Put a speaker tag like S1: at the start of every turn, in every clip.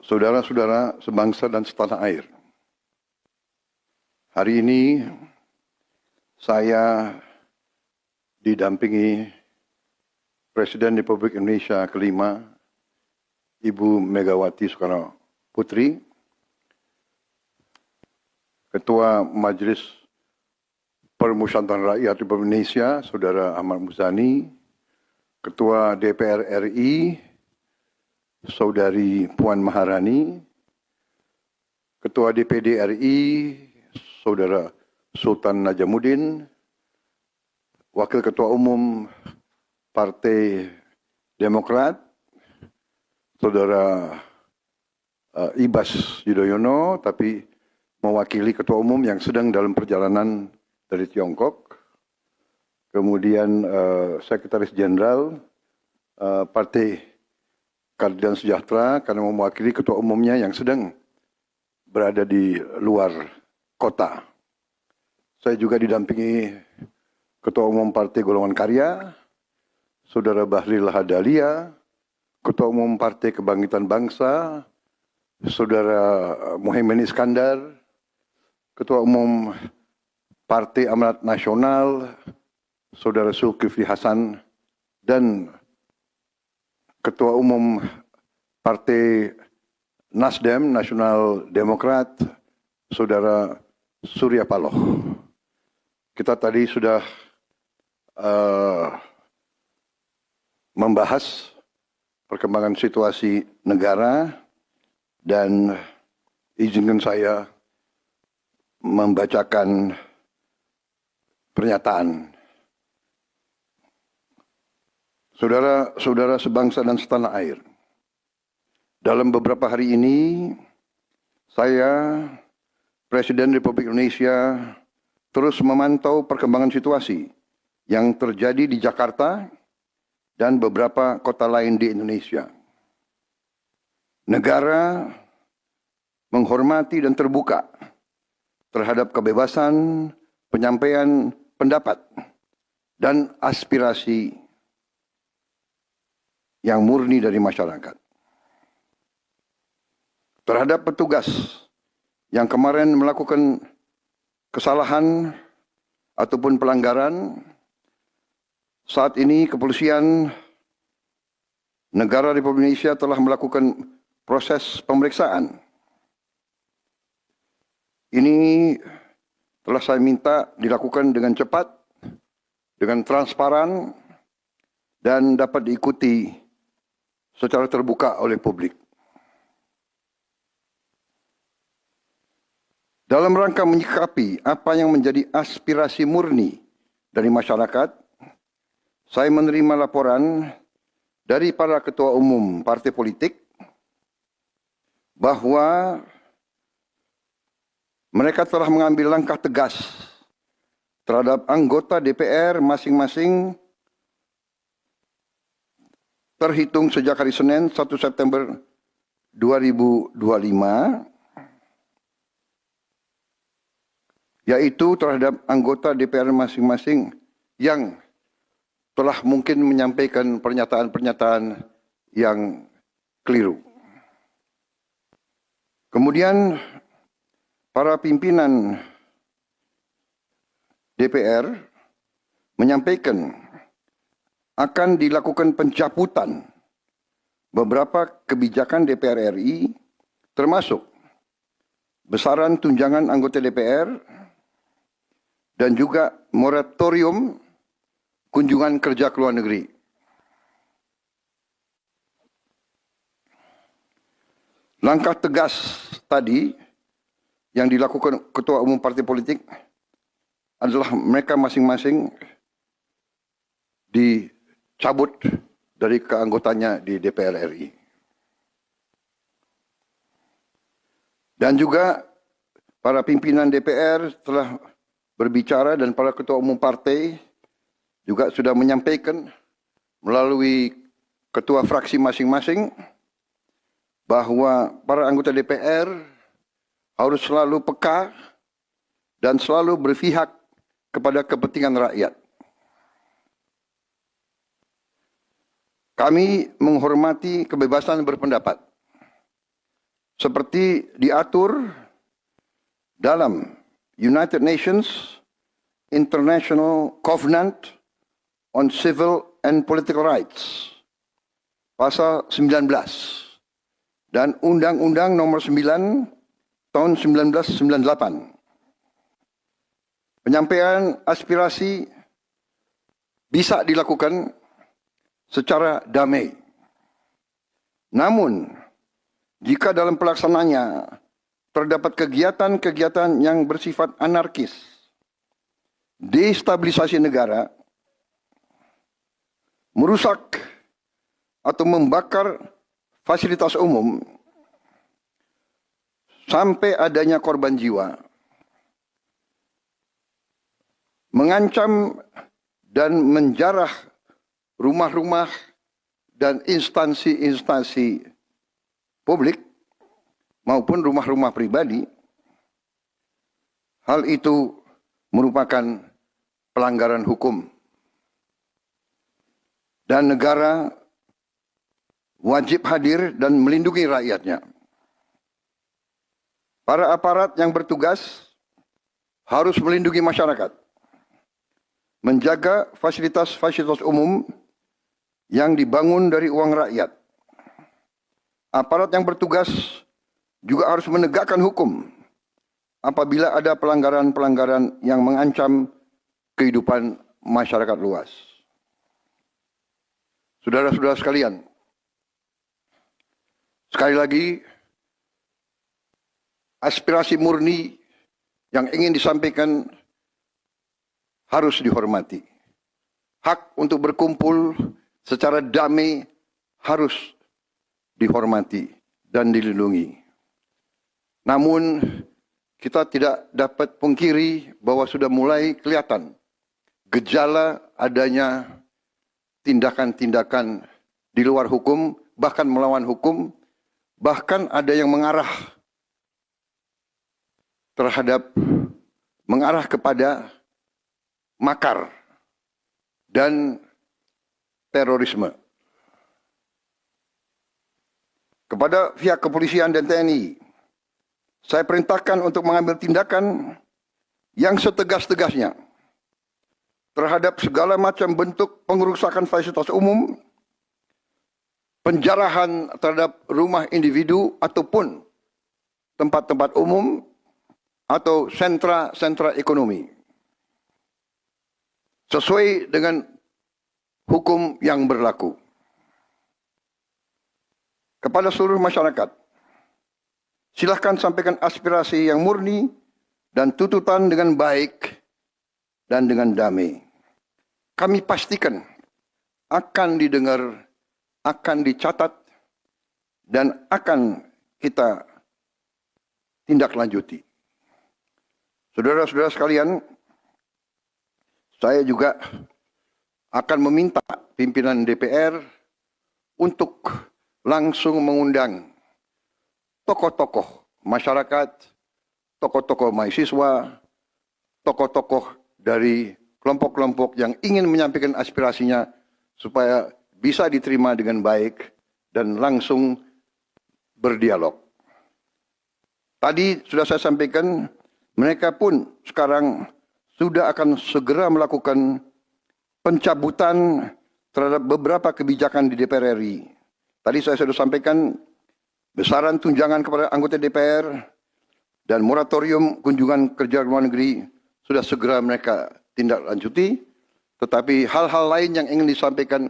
S1: Saudara-saudara sebangsa dan setanah air. Hari ini saya didampingi Presiden Republik Indonesia kelima, Ibu Megawati Soekarno Putri, Ketua Majelis Permusyawaratan Rakyat Republik Indonesia, Saudara Ahmad Muzani, Ketua DPR RI, Saudari Puan Maharani, Ketua DPD RI, Saudara Sultan Najamuddin, Wakil Ketua Umum Partai Demokrat, Saudara Ibas Yudhoyono, tapi mewakili Ketua Umum yang sedang dalam perjalanan dari Tiongkok. Kemudian Sekretaris Jenderal Partai Keadilan Sejahtera karena mewakili Ketua Umumnya yang sedang berada di luar kota. Saya juga didampingi Ketua Umum Partai Golongan Karya, Saudara Bahlil Lahadalia, Ketua Umum Partai Kebangkitan Bangsa, Saudara Muhaimin Iskandar, Ketua Umum Partai Amanat Nasional, Saudara Zulkifli Hasan, dan Ketua Umum Partai Nasdem, Nasional Demokrat, Saudara Surya Paloh. Kita tadi sudah membahas perkembangan situasi negara dan izinkan saya membacakan pernyataan. Saudara-saudara sebangsa dan setanah air, dalam beberapa hari ini, saya, Presiden Republik Indonesia, terus memantau perkembangan situasi yang terjadi di Jakarta dan beberapa kota lain di Indonesia. Negara menghormati dan terbuka terhadap kebebasan penyampaian pendapat dan aspirasi yang murni dari masyarakat. Terhadap petugas yang kemarin melakukan kesalahan ataupun pelanggaran, saat ini kepolisian negara Republik Indonesia telah melakukan proses pemeriksaan. Ini telah saya minta dilakukan dengan cepat, dengan transparan, dan dapat diikuti secara terbuka oleh publik. Dalam rangka menyikapi apa yang menjadi aspirasi murni dari masyarakat, saya menerima laporan dari para ketua umum partai politik bahwa mereka telah mengambil langkah tegas terhadap anggota DPR masing-masing terhitung sejak hari Senin 1 September 2025, yaitu terhadap anggota DPR masing-masing yang telah mungkin menyampaikan pernyataan-pernyataan yang keliru. Kemudian para pimpinan DPR menyampaikan akan dilakukan pencabutan beberapa kebijakan DPR RI, termasuk besaran tunjangan anggota DPR dan juga moratorium kunjungan kerja ke luar negeri. Langkah tegas tadi yang dilakukan ketua umum partai politik adalah mereka masing-masing dicabut dari keanggotaannya di DPR RI. Dan juga para pimpinan DPR telah berbicara dan para ketua umum partai juga sudah menyampaikan melalui ketua fraksi masing-masing bahwa para anggota DPR harus selalu peka dan selalu berpihak kepada kepentingan rakyat. Kami menghormati kebebasan berpendapat. seperti diatur dalam United Nations International Covenant on Civil and Political Rights, pasal 19, dan Undang-Undang nomor 9 tahun 1998. Penyampaian aspirasi bisa dilakukan secara damai. Namun, jika dalam pelaksananya terdapat kegiatan-kegiatan yang bersifat anarkis, destabilisasi negara, merusak atau membakar fasilitas umum, sampai adanya korban jiwa, mengancam dan menjarah rumah-rumah dan instansi-instansi publik maupun rumah-rumah pribadi, hal itu merupakan pelanggaran hukum. Dan negara wajib hadir dan melindungi rakyatnya. Para aparat yang bertugas harus melindungi masyarakat, menjaga fasilitas-fasilitas umum yang dibangun dari uang rakyat. Aparat yang bertugas juga harus menegakkan hukum apabila ada pelanggaran-pelanggaran yang mengancam kehidupan masyarakat luas. Saudara-saudara sekalian, sekali lagi, aspirasi murni yang ingin disampaikan harus dihormati. Hak untuk berkumpul secara damai harus dihormati dan dilindungi. Namun, kita tidak dapat pungkiri bahwa sudah mulai kelihatan gejala adanya tindakan-tindakan di luar hukum, bahkan melawan hukum, bahkan ada yang mengarah kepada makar dan terorisme. Kepada pihak kepolisian dan TNI, saya perintahkan untuk mengambil tindakan yang setegas-tegasnya terhadap segala macam bentuk pengerusakan fasilitas umum, penjarahan terhadap rumah individu ataupun tempat-tempat umum atau sentra-sentra ekonomi, sesuai dengan hukum yang berlaku. Kepada seluruh masyarakat, silahkan sampaikan aspirasi yang murni dan tuntutan dengan baik dan dengan damai. Kami pastikan akan didengar, akan dicatat, dan akan kita tindak lanjuti. Saudara-saudara sekalian, saya juga akan meminta pimpinan DPR untuk langsung mengundang tokoh-tokoh masyarakat, tokoh-tokoh mahasiswa, tokoh-tokoh dari kelompok-kelompok yang ingin menyampaikan aspirasinya supaya bisa diterima dengan baik dan langsung berdialog. Tadi sudah saya sampaikan, mereka pun sekarang sudah akan segera melakukan pencabutan terhadap beberapa kebijakan di DPR RI. Tadi saya sudah sampaikan besaran tunjangan kepada anggota DPR dan moratorium kunjungan kerja luar negeri sudah segera mereka tindak lanjuti, tetapi hal-hal lain yang ingin disampaikan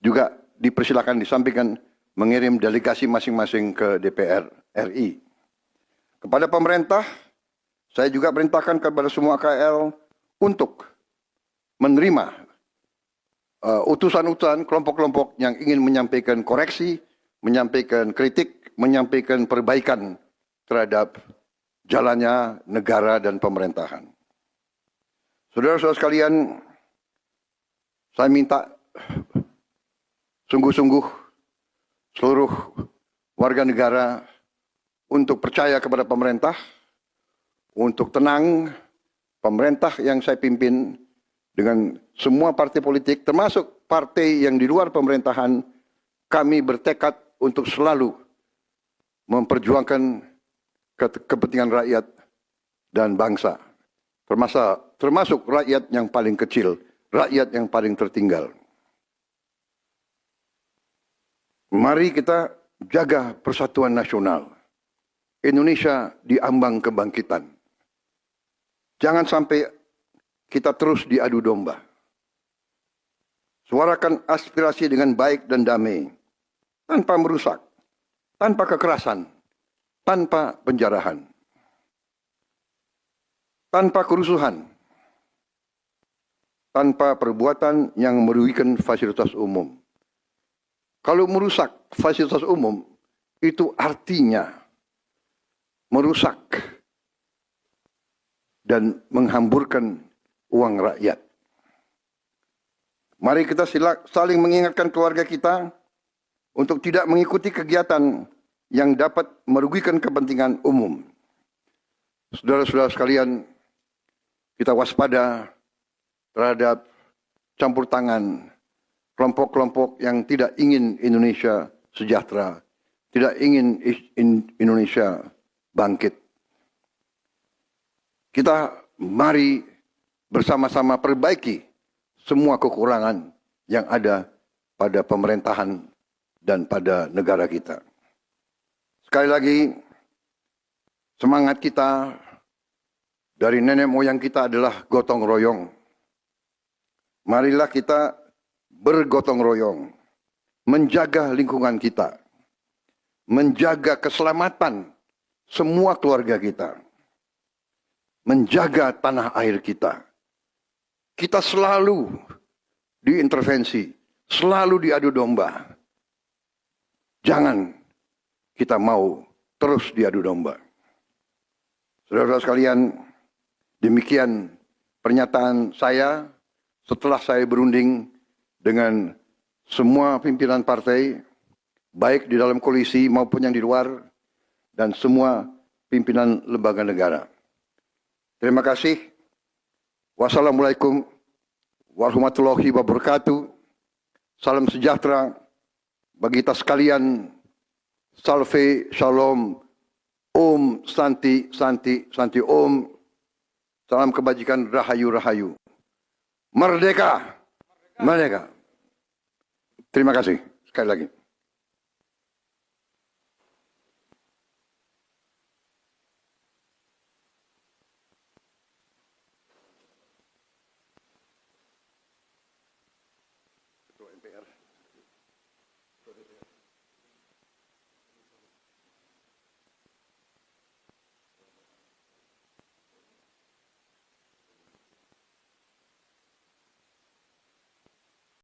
S1: juga dipersilakan disampaikan mengirim delegasi masing-masing ke DPR RI. Kepada pemerintah, saya juga perintahkan kepada semua KL untuk menerima utusan-utusan kelompok-kelompok yang ingin menyampaikan koreksi, menyampaikan kritik, menyampaikan perbaikan terhadap jalannya negara dan pemerintahan. Saudara-saudara sekalian, saya minta sungguh-sungguh seluruh warga negara untuk percaya kepada pemerintah, untuk tenang. Pemerintah yang saya pimpin dengan semua partai politik, termasuk partai yang di luar pemerintahan, kami bertekad untuk selalu memperjuangkan kepentingan rakyat dan bangsa, termasuk rakyat yang paling kecil, rakyat yang paling tertinggal. Mari kita jaga persatuan nasional. Indonesia diambang kebangkitan. Jangan sampai kita terus diadu domba. Suarakan aspirasi dengan baik dan damai, tanpa merusak, tanpa kekerasan, tanpa penjarahan, tanpa kerusuhan, tanpa perbuatan yang merugikan fasilitas umum. Kalau merusak fasilitas umum, itu artinya merusak dan menghamburkan uang rakyat. Mari kita saling mengingatkan keluarga kita untuk tidak mengikuti kegiatan yang dapat merugikan kepentingan umum. Saudara-saudara sekalian, kita waspada terhadap campur tangan kelompok-kelompok yang tidak ingin Indonesia sejahtera, tidak ingin Indonesia bangkit. Kita mari bersama-sama perbaiki semua kekurangan yang ada pada pemerintahan dan pada negara kita. Sekali lagi, semangat kita dari nenek moyang kita adalah gotong royong. Marilah kita bergotong royong, menjaga lingkungan kita, menjaga keselamatan semua keluarga kita, menjaga tanah air kita. Kita selalu diintervensi, selalu diadu domba. Jangan kita mau terus diadu domba. Saudara-saudara sekalian, demikian pernyataan saya setelah saya berunding dengan semua pimpinan partai, baik di dalam koalisi maupun yang di luar, dan semua pimpinan lembaga negara. Terima kasih. Wassalamualaikum warahmatullahi wabarakatuh. Salam sejahtera bagi kita sekalian. Salve, shalom, om, santi, santi, santi, om. Salam kebajikan, rahayu, rahayu. Merdeka, merdeka. Terima kasih sekali lagi. Ketua MPR.